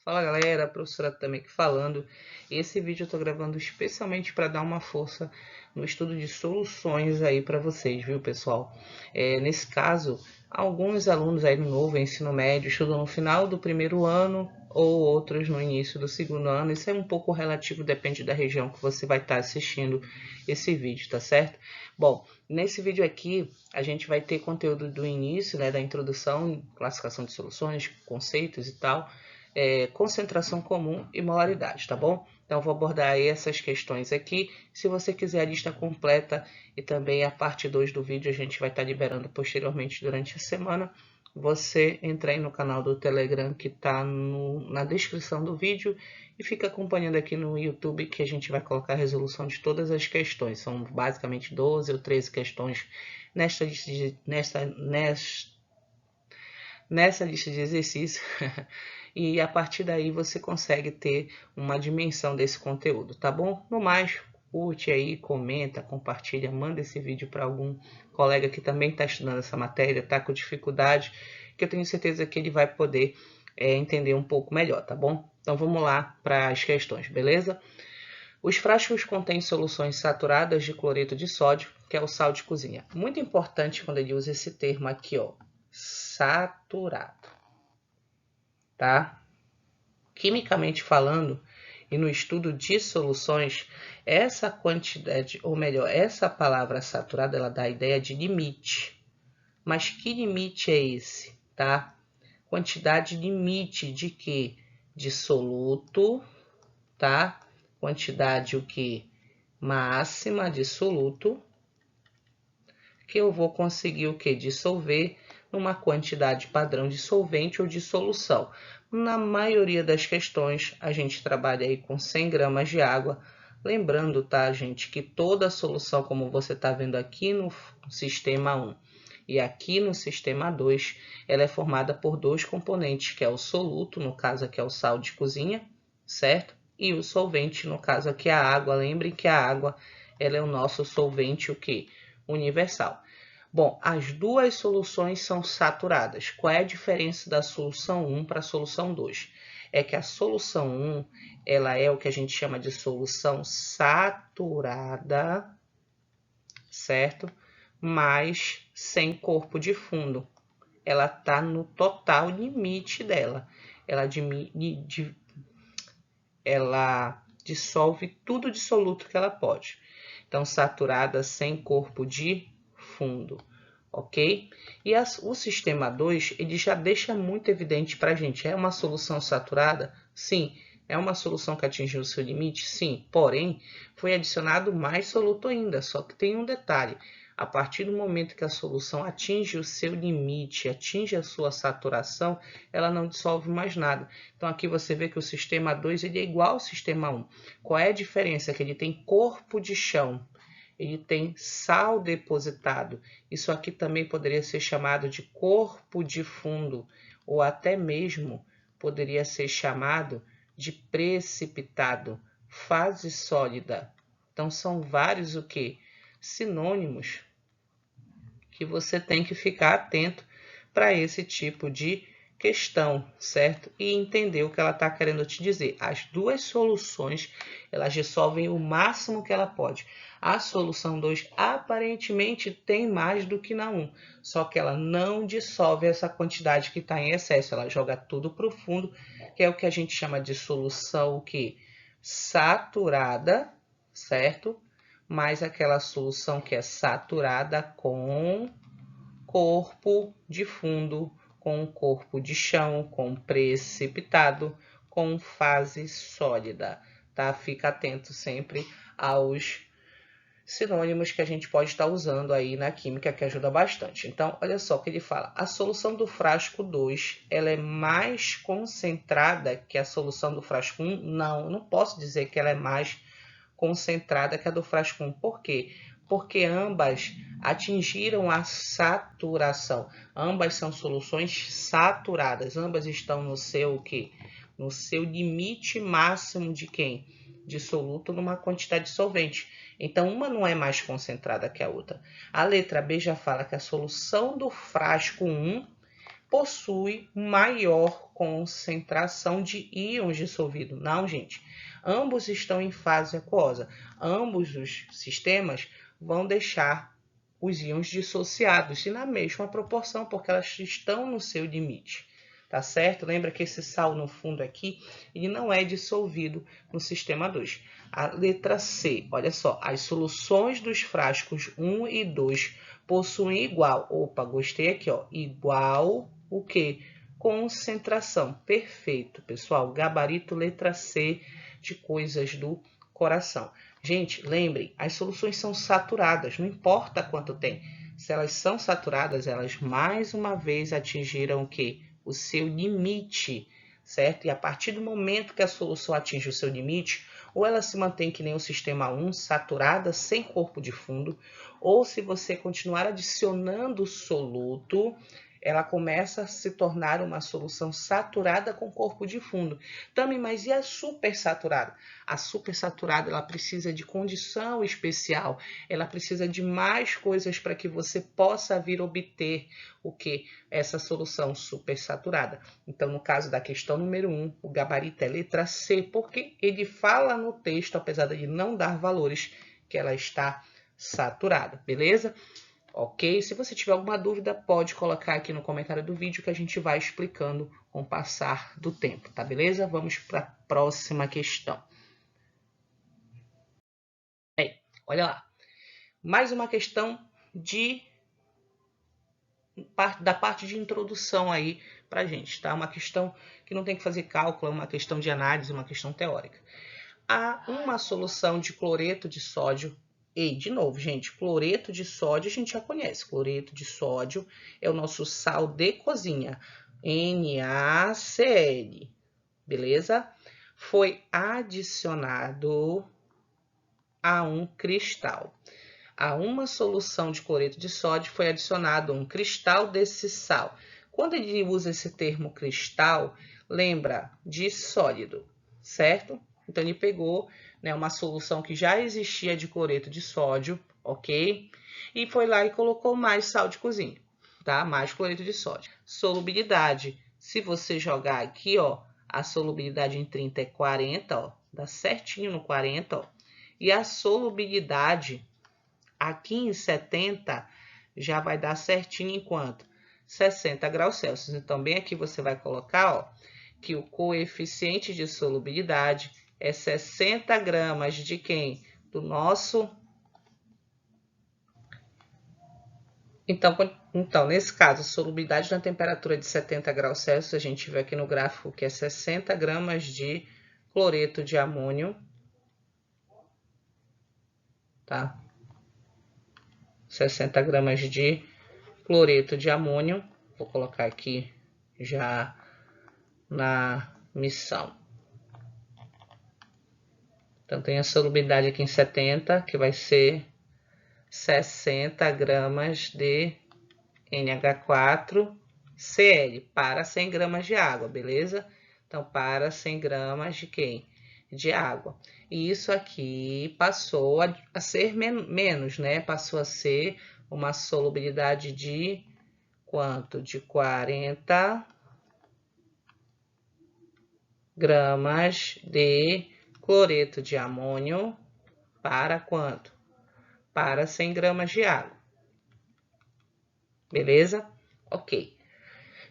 Fala galera, a professora também aqui falando. Esse vídeo eu tô gravando especialmente para dar uma força no estudo de soluções aí para vocês, viu pessoal? Nesse caso, alguns alunos aí no novo ensino médio estudam no final do primeiro ano ou outros no início do segundo ano. Isso é um pouco relativo, depende da região que você vai estar assistindo esse vídeo, tá certo? Bom, nesse vídeo aqui a gente vai ter conteúdo do início, né, da introdução, classificação de soluções, conceitos e tal, concentração comum e molaridade, tá bom? Então, vou abordar aí essas questões aqui. Se você quiser a lista completa e também a parte 2 do vídeo, a gente vai estar liberando posteriormente durante a semana. Você entra aí no canal do Telegram que está na descrição do vídeo e fica acompanhando aqui no YouTube que a gente vai colocar a resolução de todas as questões. São basicamente 12 ou 13 questões nesta lista de exercícios. E a partir daí você consegue ter uma dimensão desse conteúdo, tá bom? No mais, curte aí, comenta, compartilha, manda esse vídeo para algum colega que também está estudando essa matéria, está com dificuldade, que eu tenho certeza que ele vai poder entender um pouco melhor, tá bom? Então vamos lá para as questões, beleza? Os frascos contêm soluções saturadas de cloreto de sódio, que é o sal de cozinha. Muito importante quando ele usa esse termo aqui, ó, saturado, tá? Quimicamente falando, e no estudo de soluções, essa quantidade, ou melhor, essa palavra saturada, ela dá a ideia de limite. Mas que limite é esse, tá? Quantidade limite de quê? De soluto, tá? Quantidade o quê? Máxima de soluto, que eu vou conseguir o quê? Dissolver numa quantidade padrão de solvente ou de solução. Na maioria das questões, a gente trabalha aí com 100 gramas de água. Lembrando, tá, gente, que toda a solução, como você está vendo aqui no sistema 1 e aqui no sistema 2, ela é formada por dois componentes, que é o soluto, no caso aqui é o sal de cozinha, certo? E o solvente, no caso aqui é a água. Lembrem que a água, ela é o nosso solvente, o quê? Universal. Bom, as duas soluções são saturadas. Qual é a diferença da solução 1 para a solução 2? É que a solução 1, ela é o que a gente chama de solução saturada, certo? Mas sem corpo de fundo. Ela está no total limite dela. Ela dissolve tudo de soluto que ela pode. Então, saturada sem corpo de fundo, ok? E o sistema 2, ele já deixa muito evidente para a gente. É uma solução saturada? Sim. É uma solução que atingiu o seu limite? Sim. Porém, foi adicionado mais soluto ainda. Só que tem um detalhe. A partir do momento que a solução atinge o seu limite, atinge a sua saturação, ela não dissolve mais nada. Então, aqui você vê que o sistema 2 ele é igual ao sistema 1. Qual é a diferença? Que ele tem corpo de chão. Ele tem sal depositado. Isso aqui também poderia ser chamado de corpo de fundo, ou até mesmo poderia ser chamado de precipitado, fase sólida. Então são vários o quê? Sinônimos que você tem que ficar atento para esse tipo de questão, certo? E entender o que ela está querendo te dizer. As duas soluções, elas dissolvem o máximo que ela pode. A solução 2 aparentemente tem mais do que na 1, só que ela não dissolve essa quantidade que está em excesso, ela joga tudo para o fundo, que é o que a gente chama de solução que saturada, certo? Mais aquela solução que é saturada com corpo de fundo, com corpo de chão, com precipitado, com fase sólida, tá? Fica atento sempre aos sinônimos que a gente pode estar usando aí na química, que ajuda bastante. Então, olha só o que ele fala. A solução do frasco 2, ela é mais concentrada que a solução do frasco 1? Não, não posso dizer que ela é mais concentrada que a do frasco 1. Por quê? Porque ambas atingiram a saturação. Ambas são soluções saturadas. Ambas estão no seu o quê? No seu limite máximo de quem? De soluto numa quantidade de solvente. Então, uma não é mais concentrada que a outra. A letra B já fala que a solução do frasco 1 possui maior concentração de íons dissolvidos. Não, gente. Ambos estão em fase aquosa. Ambos os sistemas vão deixar os íons dissociados e na mesma proporção, porque elas estão no seu limite. Tá certo? Lembra que esse sal no fundo aqui, ele não é dissolvido no sistema 2. A letra C, olha só, as soluções dos frascos 1 e 2 possuem igual, opa, gostei aqui, ó, igual o quê? Concentração. Perfeito, pessoal. Gabarito letra C de coisas do coração. Gente, lembrem, as soluções são saturadas, não importa quanto tem. Se elas são saturadas, elas mais uma vez atingiram o quê? O seu limite, certo? E a partir do momento que a solução atinge o seu limite, ou ela se mantém que nem o sistema 1, saturada, sem corpo de fundo, ou se você continuar adicionando soluto, ela começa a se tornar uma solução saturada com corpo de fundo. Também, mas e a supersaturada? A supersaturada, ela precisa de condição especial, ela precisa de mais coisas para que você possa vir obter o que? Essa solução supersaturada. Então, no caso da questão número 1, o gabarito é letra C, porque ele fala no texto, apesar de não dar valores, que ela está saturada, beleza? Ok? Se você tiver alguma dúvida, pode colocar aqui no comentário do vídeo que a gente vai explicando com o passar do tempo, tá beleza? Vamos para a próxima questão. Aí, olha lá. Mais uma questão da parte de introdução aí pra gente, tá? Uma questão que não tem que fazer cálculo, é uma questão de análise, uma questão teórica. Há uma solução de cloreto de sódio. E, de novo, gente, cloreto de sódio a gente já conhece. Cloreto de sódio é o nosso sal de cozinha, NaCl, beleza? Foi adicionado a um cristal. A uma solução de cloreto de sódio foi adicionado um cristal desse sal. Quando ele usa esse termo cristal, lembra de sólido, certo? Então, ele pegou, né, uma solução que já existia de cloreto de sódio, ok? E foi lá e colocou mais sal de cozinha, tá? Mais cloreto de sódio. Solubilidade, se você jogar aqui, ó, a solubilidade em 30 é 40, ó, dá certinho no 40, ó. E a solubilidade aqui em 70 já vai dar certinho em quanto? 60 graus Celsius. Então, bem aqui você vai colocar, ó, que o coeficiente de solubilidade é 60 gramas de quem? Do nosso... Então, nesse caso, a solubilidade na temperatura de 70 graus Celsius, a gente vê aqui no gráfico que é 60 gramas de cloreto de amônio, tá? 60 gramas de cloreto de amônio. Vou colocar aqui já na missão. Então, tem a solubilidade aqui em 70, que vai ser 60 gramas de NH4Cl para 100 gramas de água, beleza? Então, para 100 gramas de quem? De água. E isso aqui passou a ser menos, né? Passou a ser uma solubilidade de quanto? De 40 gramas de cloreto de amônio para quanto? Para 100 gramas de água. Beleza? Ok.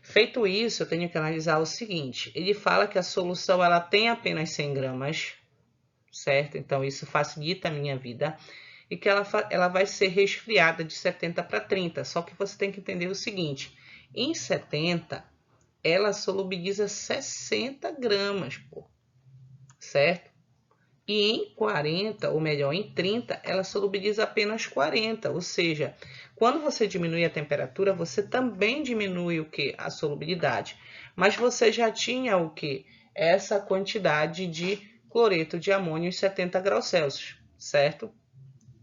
Feito isso, eu tenho que analisar o seguinte. Ele fala que a solução ela tem apenas 100 gramas, certo? Então, isso facilita a minha vida. E que ela vai ser resfriada de 70 para 30. Só que você tem que entender o seguinte. Em 70, ela solubiliza 60 gramas, pô, certo? E em 40, ou melhor, em 30, ela solubiliza apenas 40. Ou seja, quando você diminui a temperatura, você também diminui o que? A solubilidade. Mas você já tinha o que? Essa quantidade de cloreto de amônio em 70 graus Celsius, certo?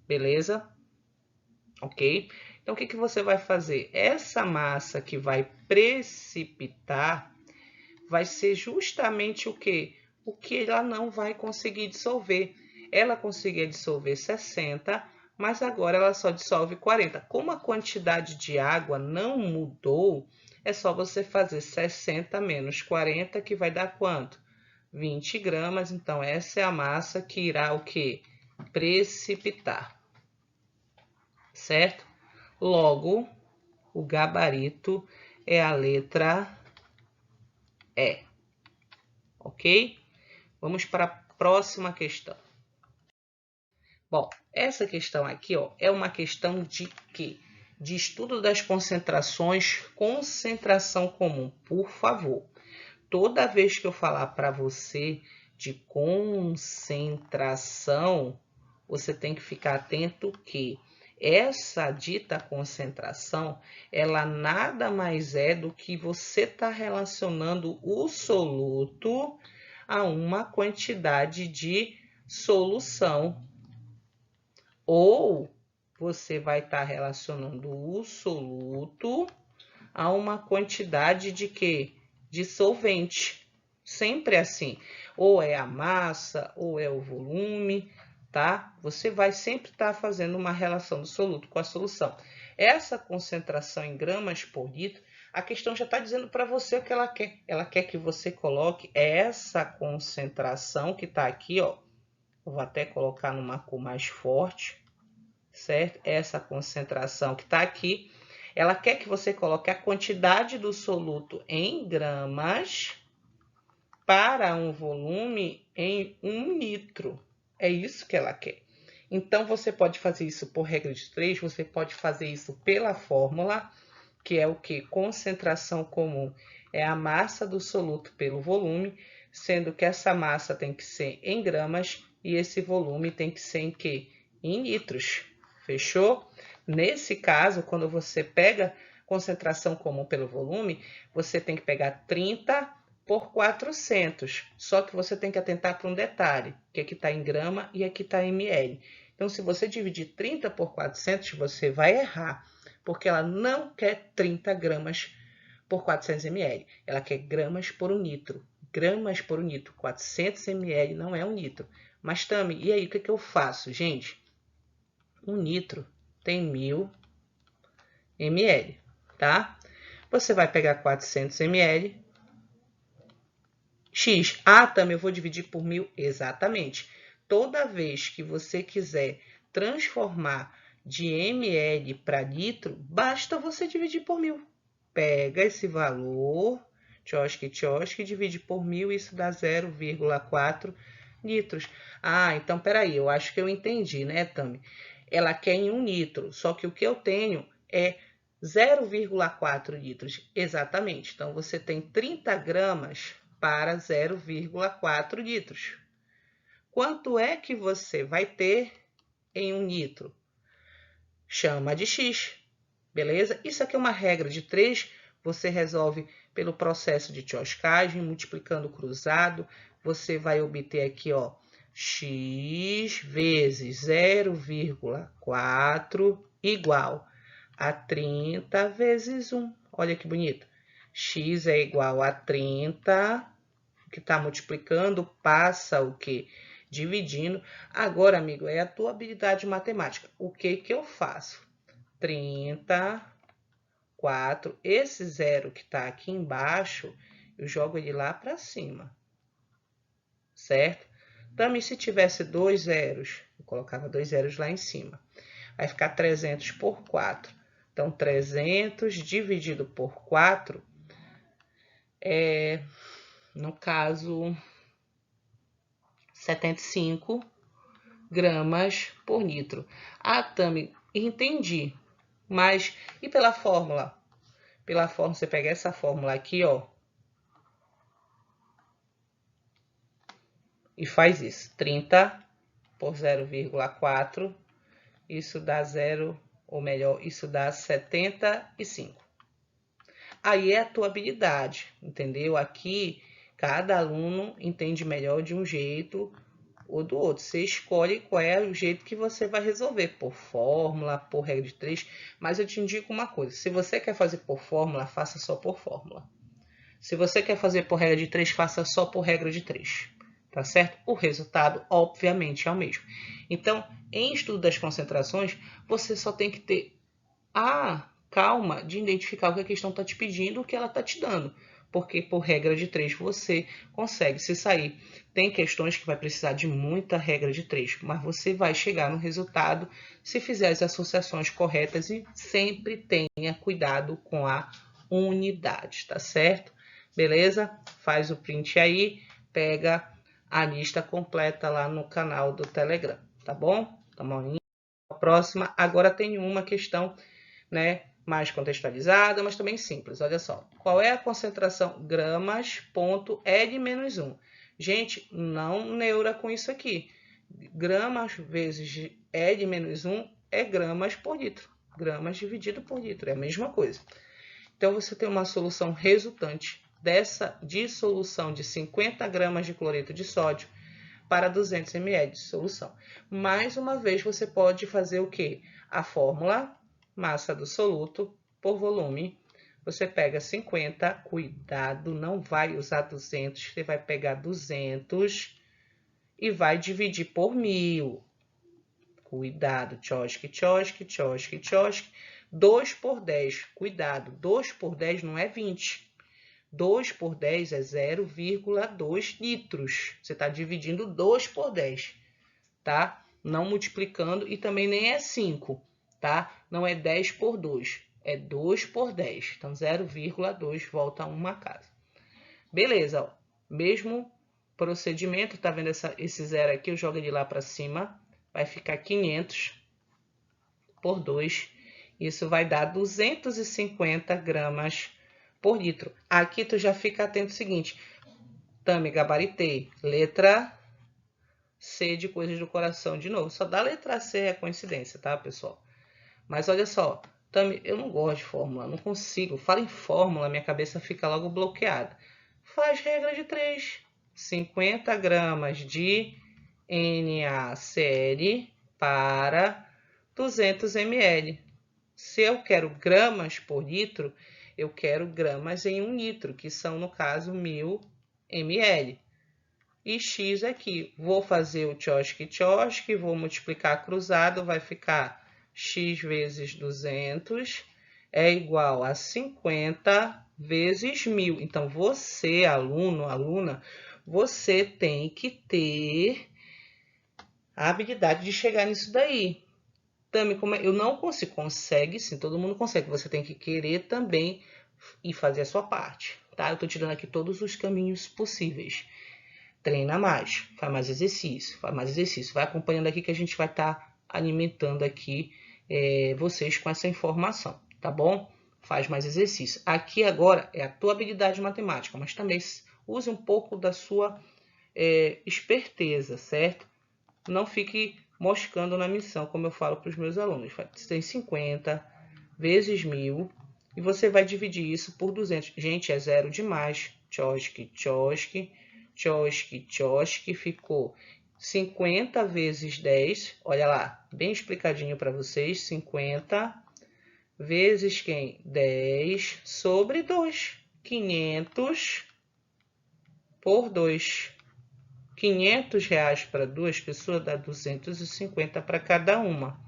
Beleza? Ok? Então, o que você vai fazer? Essa massa que vai precipitar vai ser justamente o que? O que ela não vai conseguir dissolver. Ela conseguia dissolver 60, mas agora ela só dissolve 40. Como a quantidade de água não mudou, é só você fazer 60 menos 40, que vai dar quanto? 20 gramas. Então, essa é a massa que irá o quê? Precipitar. Certo? Logo, o gabarito é a letra E. Ok? Vamos para a próxima questão. Bom, essa questão aqui, ó, é uma questão de quê? De estudo das concentrações, concentração comum. Por favor, toda vez que eu falar para você de concentração, você tem que ficar atento que essa dita concentração, ela nada mais é do que você está relacionando o soluto a uma quantidade de solução. Ou você vai estar relacionando o soluto a uma quantidade de quê? De solvente. Sempre assim. Ou é a massa, ou é o volume, tá? Você vai sempre estar fazendo uma relação do soluto com a solução. Essa concentração em gramas por litro, a questão já está dizendo para você o que ela quer. Ela quer que você coloque essa concentração que está aqui, ó. Eu vou até colocar numa cor mais forte, certo? Essa concentração que está aqui, ela quer que você coloque a quantidade do soluto em gramas para um volume em 1 litro. É isso que ela quer. Então, você pode fazer isso por regra de 3, você pode fazer isso pela fórmula, que é o que? Concentração comum é a massa do soluto pelo volume, sendo que essa massa tem que ser em gramas e esse volume tem que ser em quê? Em litros. Fechou? Nesse caso, quando você pega concentração comum pelo volume, você tem que pegar 30 por 400. Só que você tem que atentar para um detalhe, que aqui está em grama e aqui está em ml. Então, se você dividir 30 por 400, você vai errar, porque ela não quer 30 gramas por 400 ml. Ela quer gramas por 1 litro. Gramas por 1 litro. 400 ml não é 1 litro. Mas, Tami, e aí o que eu faço, gente? 1 litro tem 1000 ml, tá? Você vai pegar 400 ml. X. Ah, Tami, eu vou dividir por 1000. Exatamente. Toda vez que você quiser transformar de ml para litro, basta você dividir por 1000. Pega esse valor, tchosque, divide por 1000, isso dá 0,4 litros. Ah, então peraí, eu acho que eu entendi, né, Tami? Ela quer em 1 litro, só que o que eu tenho é 0,4 litros. Exatamente. Então, você tem 30 gramas para 0,4 litros. Quanto é que você vai ter em 1 litro? Chama de X, beleza? Isso aqui é uma regra de 3, você resolve pelo processo de tchoscagem, multiplicando o cruzado, você vai obter aqui, ó, X vezes 0,4 igual a 30 vezes 1. Olha que bonito. X é igual a 30, que está multiplicando, passa o quê? Dividindo. Agora, amigo, é a tua habilidade matemática. O que que eu faço? 30, 4. Esse zero que está aqui embaixo, eu jogo ele lá para cima. Certo? Também, se tivesse 2 zeros, eu colocava 2 zeros lá em cima. Vai ficar 300 por 4. Então, 300 dividido por 4 é, no caso, 75 gramas por litro. Ah, Tami, entendi. Mas, e pela fórmula? Pela fórmula, você pega essa fórmula aqui, ó. E faz isso. 30 por 0,4. Isso dá 0, ou melhor, isso dá 75. Aí é a tua habilidade, entendeu? Aqui, cada aluno entende melhor de um jeito ou do outro. Você escolhe qual é o jeito que você vai resolver, por fórmula, por regra de 3. Mas eu te indico uma coisa, se você quer fazer por fórmula, faça só por fórmula. Se você quer fazer por regra de 3, faça só por regra de 3. Tá certo? O resultado, obviamente, é o mesmo. Então, em estudo das concentrações, você só tem que ter a calma de identificar o que a questão está te pedindo, o que ela está te dando. Porque por regra de 3 você consegue se sair. Tem questões que vai precisar de muita regra de 3, mas você vai chegar no resultado se fizer as associações corretas e sempre tenha cuidado com a unidade, tá certo? Beleza? Faz o print aí, pega a lista completa lá no canal do Telegram, tá bom? Tamo indo. A próxima, agora tem uma questão, né, mais contextualizada, mas também simples. Olha só, qual é a concentração gramas ponto E de menos 1? Gente, não neura com isso aqui. Gramas vezes E de menos 1 é gramas por litro. Gramas dividido por litro, é a mesma coisa. Então, você tem uma solução resultante dessa dissolução de 50 gramas de cloreto de sódio para 200 ml de solução. Mais uma vez, você pode fazer o quê? A fórmula, massa do soluto por volume. Você pega 50, cuidado, não vai usar 200, você vai pegar 200 e vai dividir por 1000. Cuidado, tchosque, tchosque, tchosque, tchosque. 2 por 10, cuidado, 2 por 10 não é 20. 2 por 10 é 0,2 litros. Você está dividindo 2 por 10, tá? Não multiplicando e também nem é 5, tá? Não é 10 por 2, é 2 por 10. Então, 0,2 volta a uma casa. Beleza, ó. Mesmo procedimento, tá vendo esse zero aqui? Eu jogo ele lá para cima, vai ficar 500 por 2. Isso vai dar 250 gramas por litro. Aqui tu já fica atento ao seguinte, Tami, gabaritei. Letra C de coisas do coração de novo. Só da letra C é coincidência, tá, pessoal? Mas olha só, Tami, eu não gosto de fórmula, não consigo. Fala em fórmula, minha cabeça fica logo bloqueada. Faz regra de 3. 50 gramas de NaCl para 200 ml. Se eu quero gramas por litro, eu quero gramas em 1 litro, que são, no caso, 1000 ml. E X aqui, vou fazer o tchosque, vou multiplicar cruzado, vai ficar X vezes 200 é igual a 50 vezes 1000. Então, você, aluno, aluna, você tem que ter a habilidade de chegar nisso daí. Também, como eu não consigo, consegue sim, todo mundo consegue. Você tem que querer também e fazer a sua parte, tá? Eu tô te dando aqui todos os caminhos possíveis. Treina mais, faz mais exercício, vai acompanhando aqui que a gente vai estar alimentando aqui vocês com essa informação, tá bom? Faz mais exercício. Aqui agora é a tua habilidade matemática, mas também use um pouco da sua esperteza, certo? Não fique moscando na missão, como eu falo para os meus alunos. Você tem 50 vezes 1000 e você vai dividir isso por 200. Gente, é zero demais. Tchosque, tchosque, tchosque, tchosque. Ficou 50 vezes 10. Olha lá, bem explicadinho para vocês. 50 vezes quem? 10 sobre 2. 500 por 2. 500 reais para duas pessoas dá 250 para cada uma.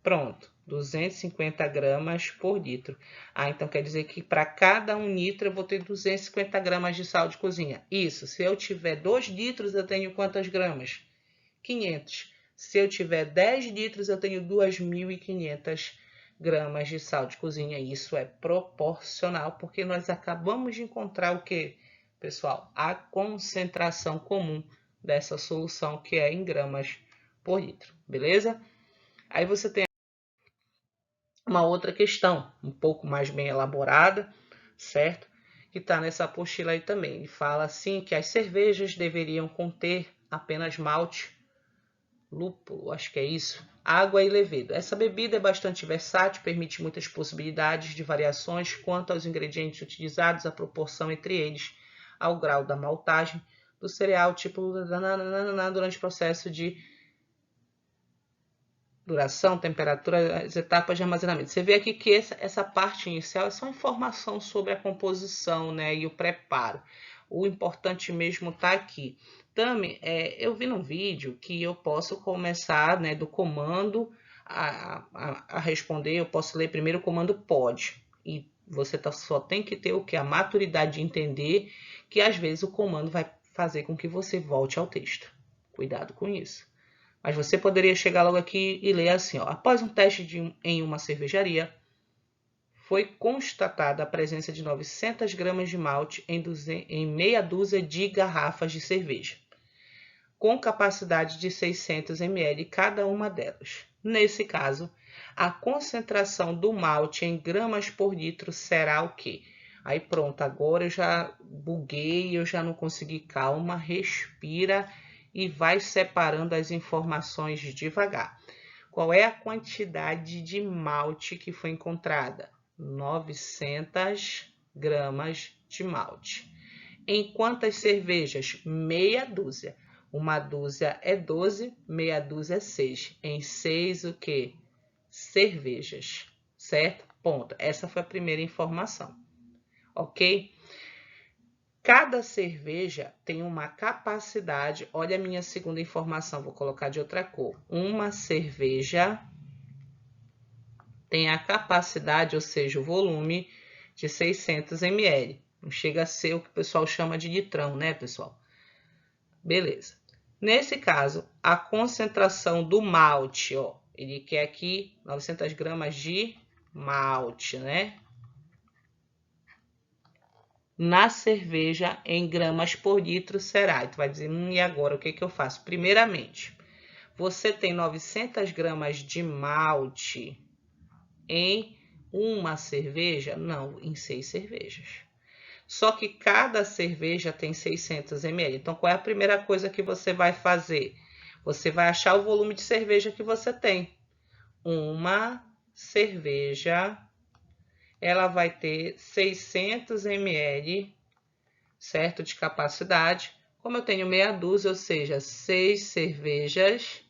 Pronto, 250 gramas por litro. Ah, então quer dizer que para cada 1 litro eu vou ter 250 gramas de sal de cozinha. Isso, se eu tiver 2 litros eu tenho quantas gramas? 500. Se eu tiver 10 litros eu tenho 2.500 gramas de sal de cozinha. Isso é proporcional, porque nós acabamos de encontrar o quê? Pessoal, a concentração comum dessa solução, que é em gramas por litro, beleza? Aí você tem uma outra questão, um pouco mais bem elaborada, certo? Que está nessa apostila aí também. Ele fala assim que as cervejas deveriam conter apenas malte, lúpulo, acho que é isso, água e levedo. Essa bebida é bastante versátil, permite muitas possibilidades de variações quanto aos ingredientes utilizados, a proporção entre eles, ao grau da maltagem do cereal, tipo durante o processo de duração, temperatura, as etapas de armazenamento. Você vê aqui que essa parte inicial é só informação sobre a composição, né, e o preparo. O importante mesmo está aqui. Também, eu vi num vídeo que eu posso começar, né, do comando a responder, eu posso ler primeiro o comando pode. E você só tem que ter o que? A maturidade de entender que às vezes o comando vai fazer com que você volte ao texto. Cuidado com isso. Mas você poderia chegar logo aqui e ler assim, ó. Após um teste em uma cervejaria, foi constatada a presença de 900 gramas de malte em meia dúzia de garrafas de cerveja, com capacidade de 600 ml cada uma delas. Nesse caso, a concentração do malte em gramas por litro será o quê? Aí pronto, agora eu já buguei, eu já não consegui. Calma, respira e vai separando as informações devagar. Qual é a quantidade de malte que foi encontrada? 900 gramas de malte. Em quantas cervejas? Meia dúzia. Uma dúzia é 12, meia dúzia é 6. Em 6 o quê? Cervejas, certo? Ponto. Essa foi a primeira informação, ok? Cada cerveja tem uma capacidade, olha a minha segunda informação, vou colocar de outra cor. Uma cerveja tem a capacidade, ou seja, o volume de 600 ml. Não chega a ser o que o pessoal chama de litrão, né, pessoal? Beleza. Nesse caso, a concentração do malte, ó, ele quer aqui 900 gramas de malte, né? Na cerveja, em gramas por litro, será. E tu vai dizer, e agora, o que que eu faço? Primeiramente, você tem 900 gramas de malte em uma cerveja? Não, em 6 cervejas. Só que cada cerveja tem 600 ml. Então, qual é a primeira coisa que você vai fazer? Você vai achar o volume de cerveja que você tem. Uma cerveja, ela vai ter 600 ml, certo? De capacidade. Como eu tenho meia dúzia, ou seja, 6 cervejas,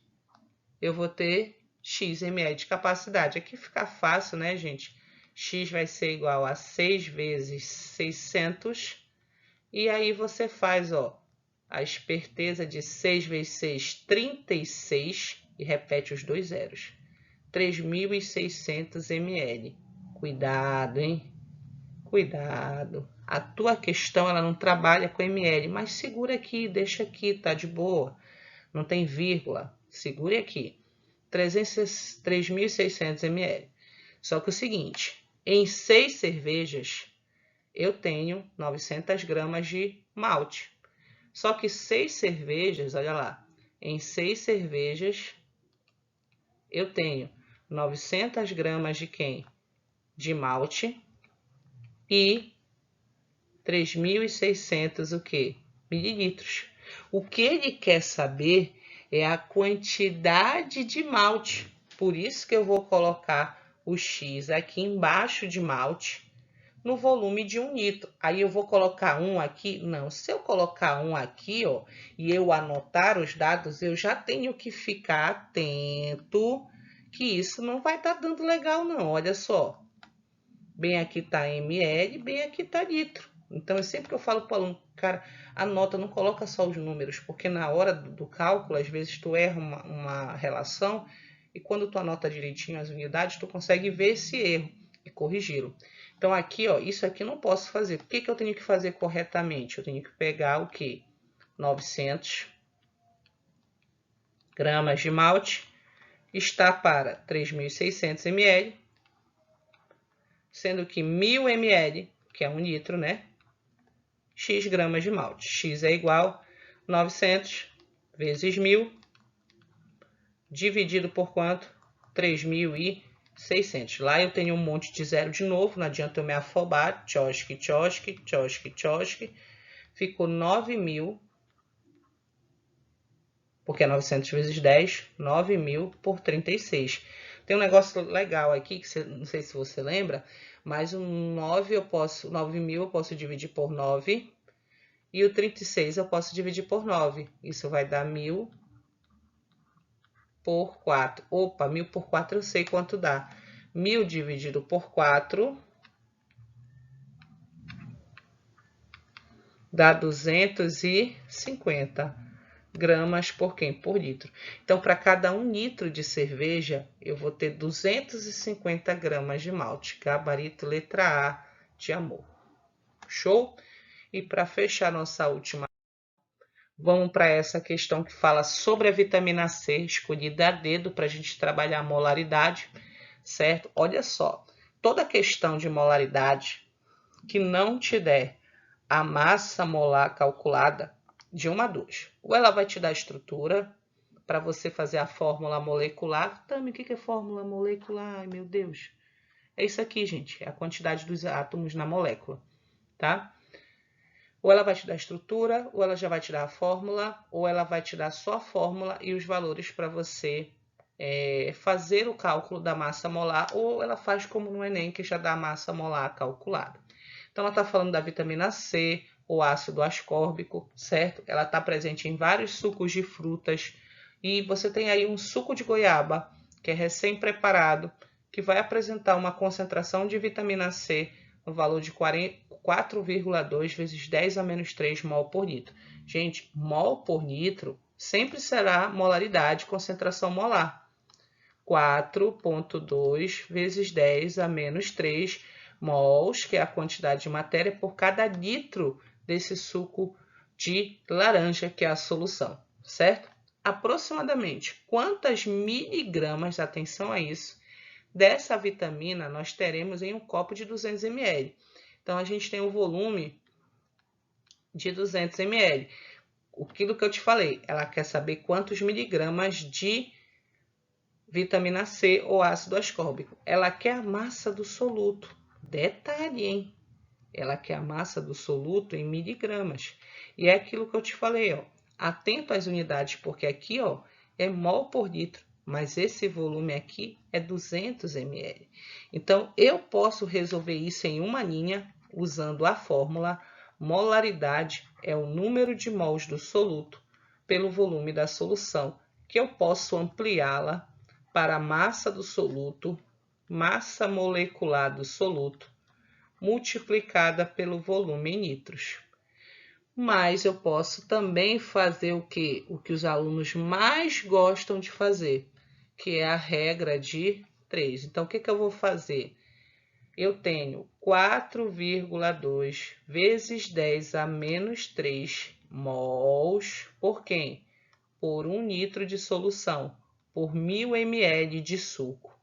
eu vou ter X ml de capacidade. Aqui fica fácil, né, gente? X vai ser igual a 6 vezes 600. E aí você faz, ó, a esperteza de 6 vezes 6, 36. E repete os dois zeros. 3.600 ml. Cuidado, hein? Cuidado. A tua questão, ela não trabalha com ml, mas segura aqui, deixa aqui, tá de boa. Não tem vírgula. Segure aqui. 3.600 ml. Só que o seguinte, em 6 cervejas, eu tenho 900 gramas de malte. Só que 6 cervejas, olha lá, em 6 cervejas, eu tenho 900 gramas de quem? De malte e 3.600 o quê? Mililitros. O que ele quer saber é a quantidade de malte. Por isso que eu vou colocar o X aqui embaixo de malte no volume de 1 litro. Aí eu vou colocar 1 aqui? Não, se eu colocar 1 aqui, ó, e eu anotar os dados, eu já tenho que ficar atento que isso não vai estar dando legal não, olha só. Bem aqui tá ml, bem aqui tá litro. Então, sempre que eu falo para o aluno, cara, anota, não coloca só os números, porque na hora do cálculo, às vezes tu erra uma relação e quando tu anota direitinho as unidades, tu consegue ver esse erro e corrigi-lo. Então, aqui, ó, isso aqui eu não posso fazer. O que que eu tenho que fazer corretamente? Eu tenho que pegar o quê? 900 gramas de malte está para 3.600 ml, sendo que 1.000 ml, que é 1 litro, né? X gramas de malte. X é igual a 900 vezes 1.000, dividido por quanto? 3.600. Lá eu tenho um monte de zero de novo, não adianta eu me afobar. Tchosque, tchosque, tchosque, tchosque. Ficou 9.000, porque é 900 vezes 10, 9.000 por 36. Tem um negócio legal aqui, que não sei se você lembra, mas o 9.000 eu posso dividir por 9, e o 36 eu posso dividir por 9. Isso vai dar 1.000 por 4. Opa, 1.000 por 4 eu sei quanto dá. 1.000 dividido por 4 dá 250. gramas por quem? Por litro. Então, para cada 1 litro de cerveja, eu vou ter 250 gramas de malte. Gabarito letra A de amor. Show? E para fechar nossa última, vamos para essa questão que fala sobre a vitamina C, escolhida a dedo para a gente trabalhar a molaridade, certo? Olha só, toda questão de molaridade que não te der a massa molar calculada, de 1 a 2. Ou ela vai te dar a estrutura para você fazer a fórmula molecular. Tami, o que é fórmula molecular? Ai, meu Deus. É isso aqui, gente. É a quantidade dos átomos na molécula, tá? Ou ela vai te dar a estrutura, ou ela já vai te dar a fórmula, ou ela vai te dar só a fórmula e os valores para você fazer o cálculo da massa molar, ou ela faz como no Enem, que já dá a massa molar calculada. Então, ela está falando da vitamina C, o ácido ascórbico, certo? Ela está presente em vários sucos de frutas. E você tem aí um suco de goiaba, que é recém-preparado, que vai apresentar uma concentração de vitamina C no valor de 4,2 vezes 10 a menos 3 mol por litro. Gente, mol por litro sempre será molaridade, concentração molar. 4,2 vezes 10 a menos 3 mols, que é a quantidade de matéria por cada litro desse suco de laranja, que é a solução, certo? Aproximadamente quantas miligramas, atenção a isso, dessa vitamina nós teremos em um copo de 200 ml. Então, a gente tem um volume de 200 ml. Aquilo que eu te falei, ela quer saber quantos miligramas de vitamina C ou ácido ascórbico. Ela quer a massa do soluto. Detalhe, hein? Ela quer a massa do soluto em miligramas. E é aquilo que eu te falei, ó. Atento às unidades, porque aqui, ó, é mol por litro, mas esse volume aqui é 200 ml. Então, eu posso resolver isso em uma linha usando a fórmula molaridade é o número de mols do soluto pelo volume da solução, que eu posso ampliá-la para a massa do soluto, massa molecular do soluto, multiplicada pelo volume em litros. Mas eu posso também fazer o que os alunos mais gostam de fazer, que é a regra de 3. Então, o que eu vou fazer? Eu tenho 4,2 vezes 10 a menos 3 mols por quem? Por 1 litro de solução, por 1000 ml de suco.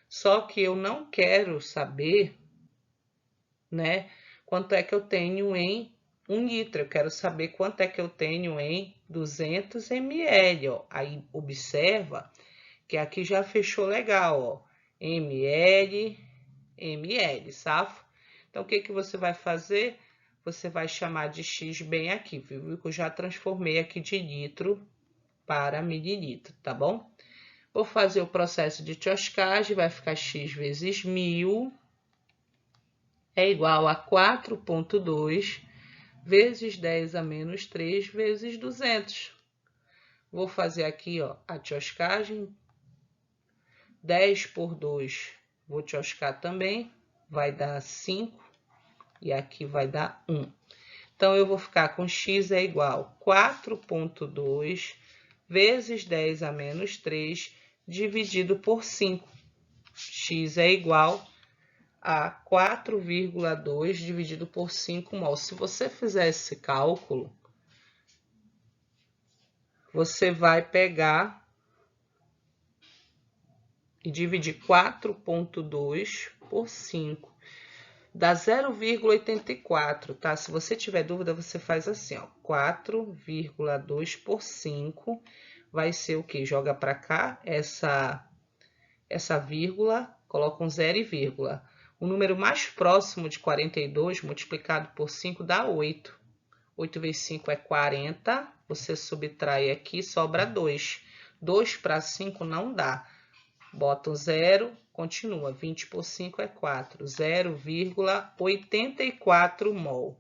Só que eu não quero saber, né, quanto é que eu tenho em 1 litro. Eu quero saber quanto é que eu tenho em 200 ml. Ó. Aí, observa que aqui já fechou legal, ó. ml, safo? Então, o que você vai fazer? Você vai chamar de X bem aqui, viu? Que eu já transformei aqui de litro para mililitro, tá bom? Vou fazer o processo de tchoscagem, vai ficar X vezes 1000 é igual a 4,2 vezes 10 a menos 3 vezes 200. Vou fazer aqui, ó, a tchoscagem. 10 por 2, vou tchoscar também, vai dar 5 e aqui vai dar 1. Então, eu vou ficar com x é igual a 4,2 vezes 10 a menos 3 dividido por 5. X é igual a 4,2 dividido por 5 mol. Se você fizer esse cálculo, você vai pegar e dividir 4,2 por 5. Dá 0,84, tá? Se você tiver dúvida, você faz assim, ó. 4,2 por 5 vai ser o quê? Joga para cá essa vírgula, coloca um 0 e vírgula. O número mais próximo de 42 multiplicado por 5 dá 8. 8 vezes 5 é 40. Você subtrai aqui, sobra 2. 2 para 5 não dá. Bota um 0, continua. 20 por 5 é 4. 0,84 mol.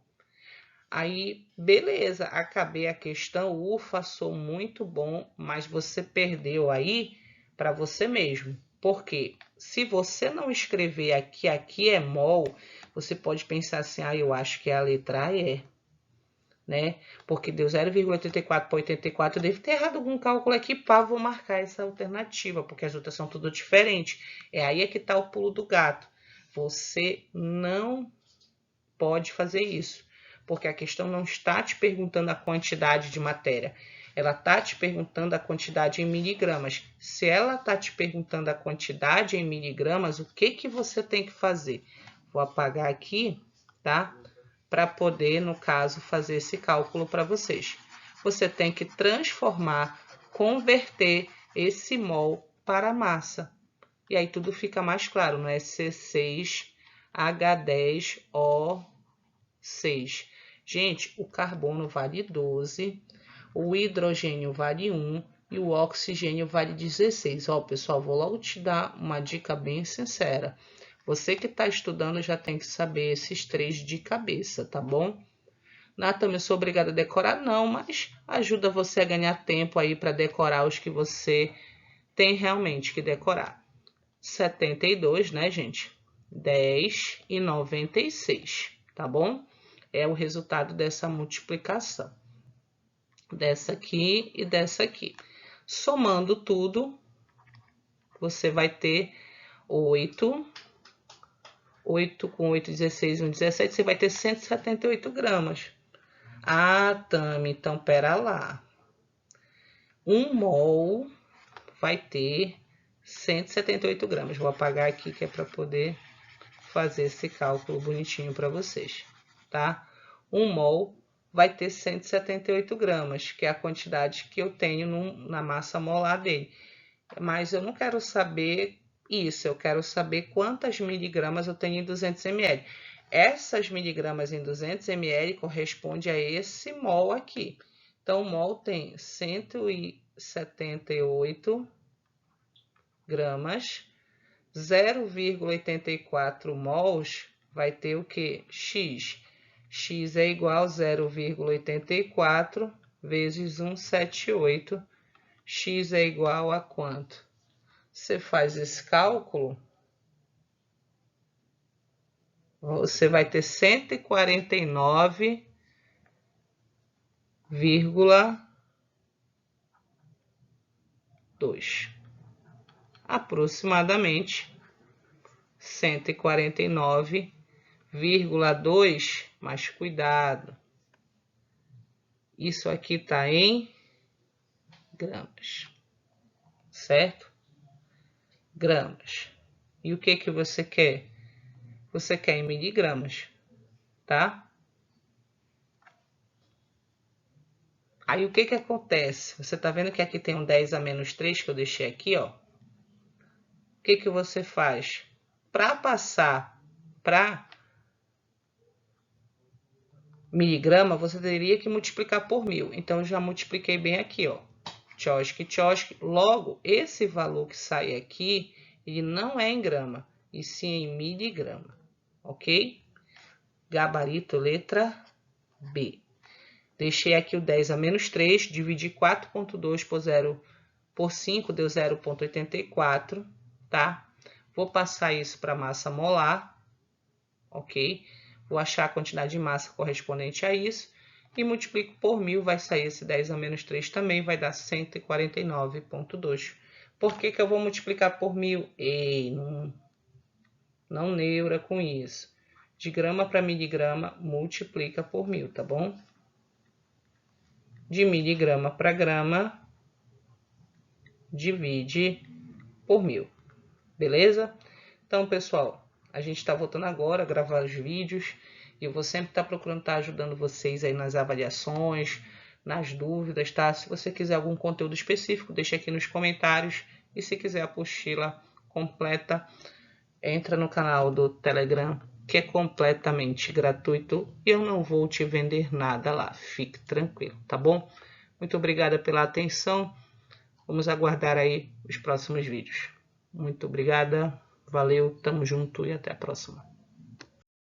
Aí, beleza, acabei a questão. Ufa, sou muito bom, mas você perdeu aí para você mesmo. Por quê? Se você não escrever aqui é mol, você pode pensar assim, eu acho que é a letra E. né? Porque deu 0,84 para 84, eu devo ter errado algum cálculo aqui, pá, vou marcar essa alternativa, porque as outras são tudo diferentes. É aí que está o pulo do gato. Você não pode fazer isso, porque a questão não está te perguntando a quantidade de matéria, ela está te perguntando a quantidade em miligramas. Se ela está te perguntando a quantidade em miligramas, o que que você tem que fazer? Vou apagar aqui, tá? Para poder, no caso, fazer esse cálculo para vocês. Você tem que transformar, converter esse mol para massa. E aí tudo fica mais claro, não é? C6H10O6. Gente, o carbono vale 12, o hidrogênio vale 1 e o oxigênio vale 16. Ó, pessoal, vou logo te dar uma dica bem sincera. Você que está estudando já tem que saber esses 3 de cabeça, tá bom? Nathan, eu sou obrigada a decorar? Não, mas ajuda você a ganhar tempo aí para decorar os que você tem realmente que decorar. 72, né, gente? 10 e 96, tá bom? É o resultado dessa multiplicação. Dessa aqui e dessa aqui. Somando tudo, você vai ter 8 com 8, 16, 1, 17, você vai ter 178 gramas. Ah, Tami, então pera lá. 1 mol vai ter 178 gramas. Vou apagar aqui que é para poder fazer esse cálculo bonitinho para vocês, tá? 1 mol vai ter 178 gramas, que é a quantidade que eu tenho na massa molar dele. Mas eu não quero saber isso, eu quero saber quantas miligramas eu tenho em 200 ml. Essas miligramas em 200 ml corresponde a esse mol aqui. Então, o mol tem 178 gramas, 0,84 mols vai ter o que? X. X é igual a 0,84 vezes 178. X é igual a quanto? Você faz esse cálculo, você vai ter 149,2. Aproximadamente 149,2, mas cuidado. Isso aqui está em gramas, certo? Gramas. E o que que você quer? Você quer em miligramas, tá? Aí o que que acontece? Você tá vendo que aqui tem um 10 a menos 3 que eu deixei aqui, ó. O que que você faz? Para passar para miligrama, você teria que multiplicar por 1000. Então, eu já multipliquei bem aqui, ó. Tchosque, tchosque. Logo, esse valor que sai aqui, ele não é em grama, e sim em miligrama, ok? Gabarito, letra B. Deixei aqui o 10 a menos 3, dividi 4,2 por 5, deu 0,84, tá? Vou passar isso para massa molar, ok? Vou achar a quantidade de massa correspondente a isso e multiplico por 1000, vai sair esse 10 a menos 3 também, vai dar 149,2. Por que que eu vou multiplicar por 1000? Ei, não neura com isso. De grama para miligrama, multiplica por 1000, tá bom? De miligrama para grama, divide por 1000, beleza? Então, pessoal, a gente está voltando agora a gravar os vídeos e eu vou sempre estar procurando estar ajudando vocês aí nas avaliações, nas dúvidas, tá? Se você quiser algum conteúdo específico, deixa aqui nos comentários e se quiser a apostila completa, entra no canal do Telegram, que é completamente gratuito e eu não vou te vender nada lá, fique tranquilo, tá bom? Muito obrigada pela atenção, vamos aguardar aí os próximos vídeos. Muito obrigada, valeu, tamo junto e até a próxima.